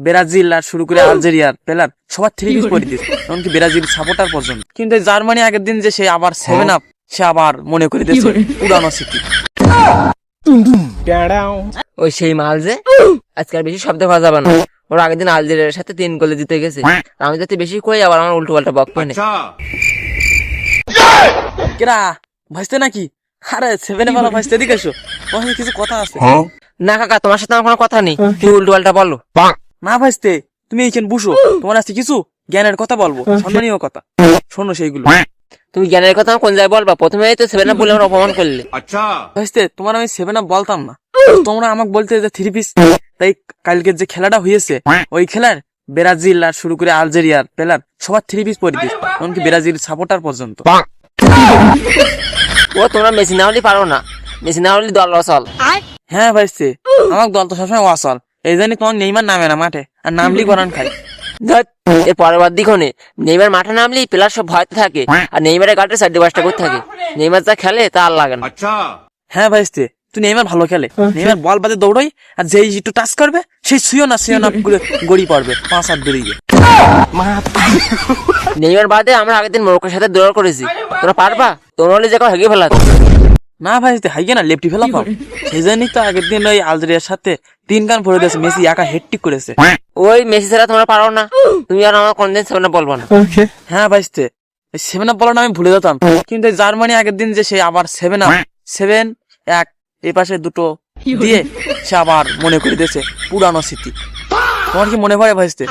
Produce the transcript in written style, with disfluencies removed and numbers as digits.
Brazil আর শুরু করে আলজেরিয়ার player সবার থ্রি পিস পরে দিয়েছে, এমনকি ব্রাজিল সাপোর্টার পর্যন্ত। কিন্তু জার্মানি আগের দিন যে সে আবার 7 আপ সে আবার মনে করে দিয়েছে পুরানো স্মৃতি। ওই সেই মাল যে আজকাল বেশি শব্দ করা যাবে না। ওর আগের দিন আলজেরিয়ার সাথে 3 গোলে জিতে গেছে, আমি যাতে বেশি কই আবার আমার উল্টো পাল্টা বক্তব্য নেই। কেরা ভাসতে নাকি? আরে 7 ভালো ভাসতে দিকে এসো, তোমার সাথে কিছু কথা আছে। না কাকা, তোমার সাথে আমার কোনো কথা নেই, তুমি উল্টো পাল্টা বলো। না ভাসতে, তুমি এইখানে বসো, তোমার আছে কিছু জ্ঞানের কথা বলবো, সম্মানীয় কথা, শোনো সেইগুলো। তুমি জ্ঞানের কথা কোন জায়গায় বলবা? প্রথমে তো 7 আপ বলে আমার অপমান করলে। ভাসতে, তোমার আমি 7 আপ বলতাম না, তোমরা আমাকে বলতে যে থ্রি পিস। তাই কালকের যে খেলাটা হয়েছে ওই খেলার ব্রাজিল আর শুরু করে আলজেরিয়ার প্লেয়ার সবার থ্রি পিস পরে দিয়েছে, এমনকি ব্রাজিল সাপোর্টার পর্যন্ত। ও তোমরা মেসি না হলে পারো না, মেসি না হলে দল অচল। হ্যাঁ ভাইস্তে, আমার দল তো সবসময় অচল, এই জন্যই তোমার নেইমার নামে না মাঠে, আর নামলি গরান খাই। এর পরের বার দিকে নেইমার মাঠে নামলেই প্লেয়ার সব ভয়তে থাকে, আর নেইমারের গাটে 4-5টা করতে থাকে। নেইমার যা খেলে তা আর লাগে না। হ্যাঁ ভাইস্তে, তুই নেইমার ভালো খেলে, নেইমার বল বাদে দৌড়াই, আর যেই একটু টাচ করবে সেই শুয়েও না গড়ি পড়বে 5-8 দূরে। নেইমার বাদে আমরা আগের দিন মরক্কোর সাথে দৌড় করেছি, তোমরা পারবা? তোমরা হলে যে কেউ হেগে ফেলাতো না ভাইস্তে, হাইগে না লেফটি ফেলা পাও, সেই জন্যই তো আগের দিন ওই আলজেরিয়ার সাথে 3 রান ভরে দিয়েছে, মেসি একা হেডটিক করেছে। ওই মেসি ছাড়া তোমরা পারো না, তুমি আর আমার কোনদিন 7 আপ বলবো না। হ্যাঁ ভাইস্তে, 7 আপ বলার আমি ভুলে যেতাম, কিন্তু জার্মানি আগের দিন যে সে আবার 7 আপ 7-1 এই পাশে দুটো দিয়ে সে আবার মনে করে দিয়েছে পুরানো স্মৃতি। তোমার কি মনে পড়ে ভাইস্তে?